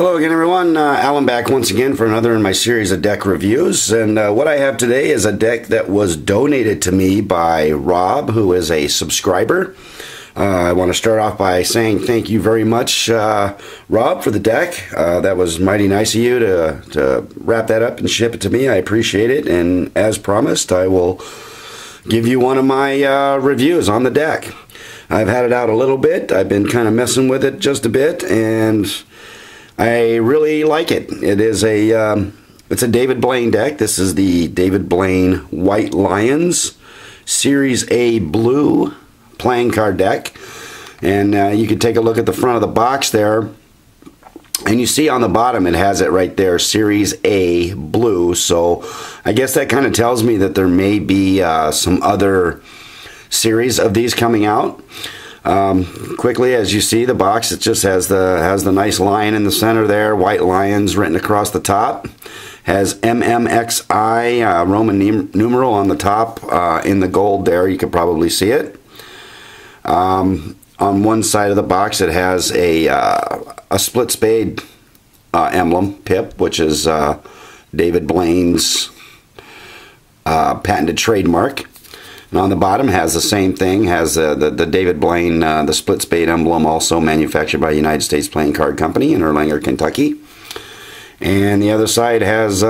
Hello again, everyone. Alan back once again for another in my series of deck reviews. And what I have today is a deck that was donated to me by Rob, who is a subscriber. I want to start off by saying thank you very much, Rob, for the deck. That was mighty nice of you to wrap that up and ship it to me. I appreciate it. And as promised, I will give you one of my reviews on the deck. I've had it out a little bit. I've been kind of messing with it just a bit, and I really like it. It is it's a David Blaine deck. This is the David Blaine White Lions Series A Blue playing card deck. And you can take a look at the front of the box there, and you see on the bottom it has it right there, Series A Blue. So I guess that kind of tells me that there may be some other series of these coming out. Quickly, as you see, the box, it just has the nice lion in the center there, white lions written across the top. Has MMXI Roman numeral on the top in the gold there. You could probably see it. On one side of the box, it has a split spade emblem pip, which is David Blaine's patented trademark. And on the bottom has the same thing, has the David Blaine, the split spade emblem, also manufactured by United States Playing Card Company in Erlanger, Kentucky. And the other side has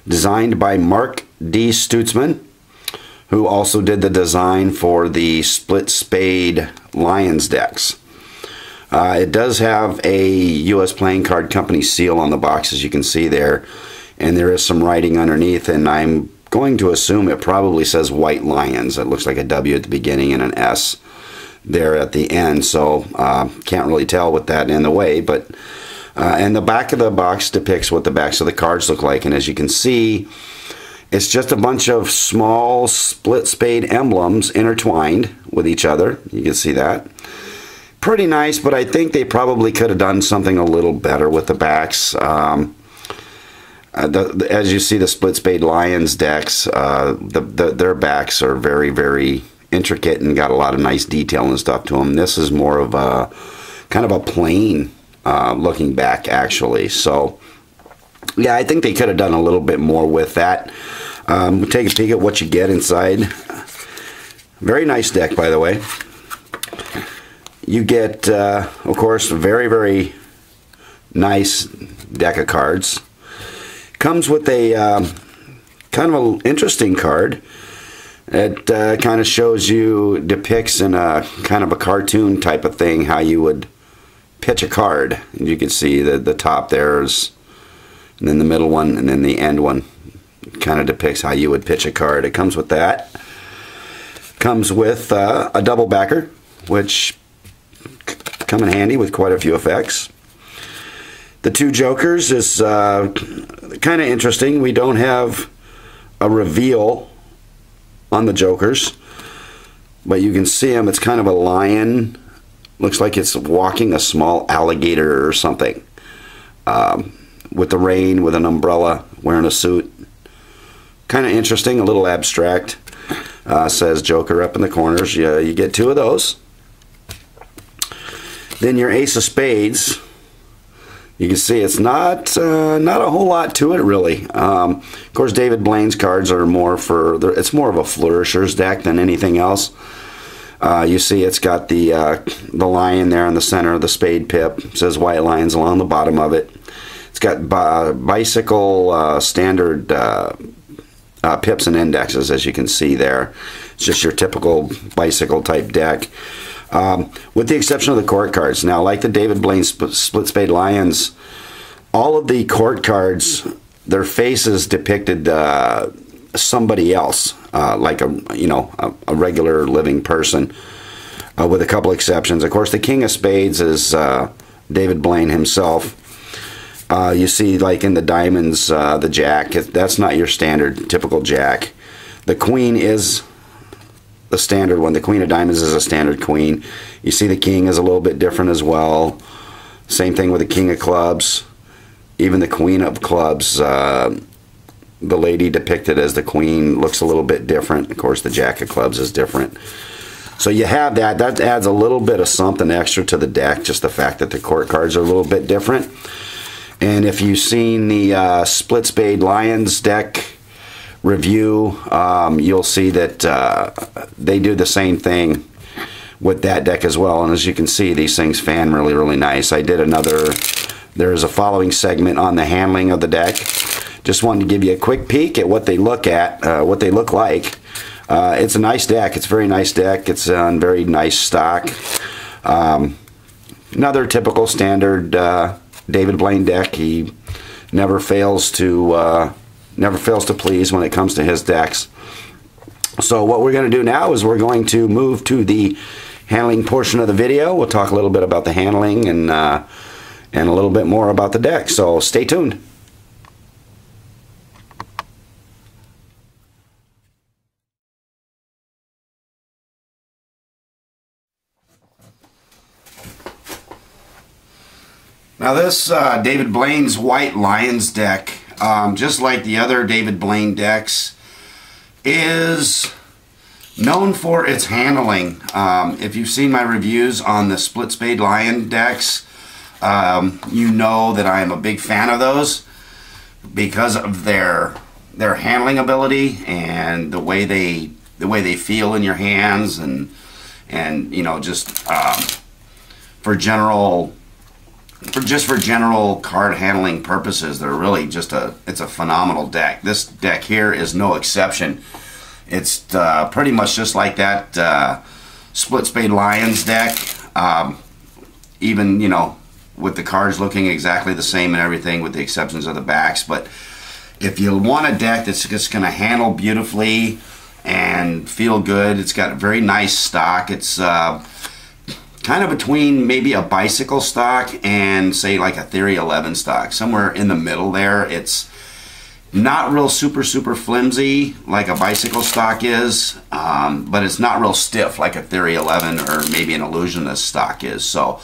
designed by Mark D. Stutzman, who also did the design for the split spade Lions decks. It does have a U.S. Playing Card Company seal on the box, as you can see there. And there is some writing underneath, and I'm going to assume it probably says White Lions. It looks like a W at the beginning and an S there at the end, so can't really tell with that in the way. But and the back of the box depicts what the backs of the cards look like, and as you can see, it's just a bunch of small split spade emblems intertwined with each other. You can see that. Pretty nice, but I think they probably could have done something a little better with the backs. As you see, the split spade Lions decks, their backs are very, very intricate and got a lot of nice detail and stuff to them. This is more of a kind of a plain looking back, actually. So yeah, I think they could have done a little bit more with that. We'll take a peek at what you get inside. Very nice deck, by the way. You get, of course, a very, very nice deck of cards. Comes with a kind of an interesting card. It kind of shows you, depicts in a kind of a cartoon type of thing how you would pitch a card. And you can see the top there's, and then the middle one, and then the end one. Kind of depicts how you would pitch a card. It comes with that. Comes with a double backer, which come in handy with quite a few effects. The two jokers is kind of interesting. We don't have a reveal on the jokers, but you can see them. It's kind of a lion. Looks like it's walking a small alligator or something. With the rain, with an umbrella, wearing a suit. Kind of interesting, a little abstract. Says Joker up in the corners. You get two of those. Then your Ace of Spades. You can see it's not a whole lot to it, really. Of course, David Blaine's cards are more for, it's more of a flourisher's deck than anything else. You see it's got the lion there in the center of the spade pip. It says White Lions along the bottom of it. It's got bicycle standard pips and indexes, as you can see there. It's just your typical bicycle type deck. With the exception of the court cards. Now, like the David Blaine Split Spade Lions, all of the court cards, their faces depicted somebody else, like a regular living person, with a couple exceptions. Of course, the King of Spades is David Blaine himself. You see, like in the diamonds, the Jack, that's not your standard typical Jack. The Queen is the standard one. The Queen of Diamonds is a standard queen. You see the King is a little bit different as well. Same thing with the King of Clubs. Even the Queen of Clubs, the lady depicted as the Queen looks a little bit different. Of course, the Jack of Clubs is different. So you have that. That adds a little bit of something extra to the deck, just the fact that the court cards are a little bit different. And if you've seen the Split Spade Lions deck review, you'll see that they do the same thing with that deck as well. And as you can see, these things fan really, really nice. I did there's a following segment on the handling of the deck. Just wanted to give you a quick peek at what they look like. It's a nice deck. It's a very nice deck. It's on very nice stock. Another typical standard David Blaine deck. He never fails to please when it comes to his decks. So what we're going to do now is we're going to move to the handling portion of the video. We'll talk a little bit about the handling and a little bit more about the deck. So stay tuned. Now this David Blaine's White Lions deck, just like the other David Blaine decks, is known for its handling. If you've seen my reviews on the Split Spade Lion decks, you know that I am a big fan of those because of their handling ability and the way they feel in your hands, and you know, just for general card handling purposes, they're really just it's a phenomenal deck. This deck here is no exception. It's pretty much just like that Split Spade Lions deck, even, you know, with the cards looking exactly the same and everything with the exceptions of the backs. But if you want a deck that's just going to handle beautifully and feel good, it's got a very nice stock. It's kind of between maybe a bicycle stock and say like a Theory 11 stock, somewhere in the middle there. It's not real super flimsy like a bicycle stock is, but it's not real stiff like a Theory 11 or maybe an Illusionist stock is. So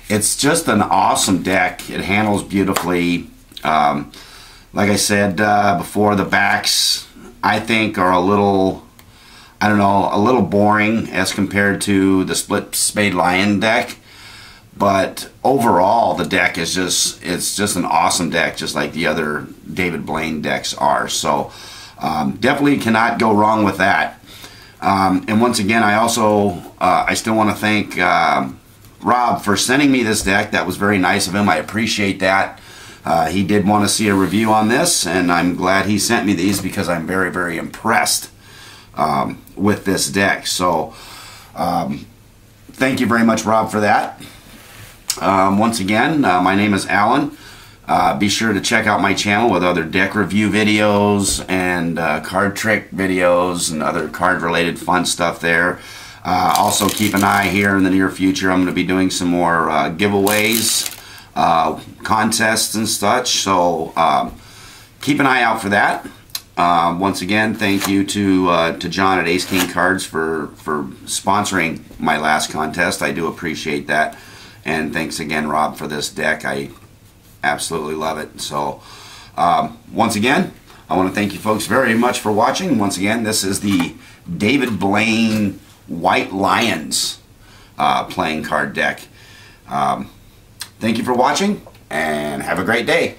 it's just an awesome deck. It handles beautifully. Like I said before, the backs I think are a little, I don't know, a little boring as compared to the Split Spade Lion deck. But overall, the deck is it's just an awesome deck, just like the other David Blaine decks are. So definitely cannot go wrong with that. And once again, I still want to thank Rob for sending me this deck. That was very nice of him. I appreciate that. He did want to see a review on this, and I'm glad he sent me these because I'm very, very impressed with this deck. So thank you very much, Rob, for that. Once again, my name is Alan. Be sure to check out my channel with other deck review videos and card trick videos and other card related fun stuff there. Also keep an eye here in the near future. I'm going to be doing some more giveaways, contests and such, so keep an eye out for that. Once again, thank you to John at Ace King Cards for sponsoring my last contest. I do appreciate that. And thanks again, Rob, for this deck. I absolutely love it. So once again, I want to thank you folks very much for watching. Once again, this is the David Blaine White Lions playing card deck. Thank you for watching, and have a great day.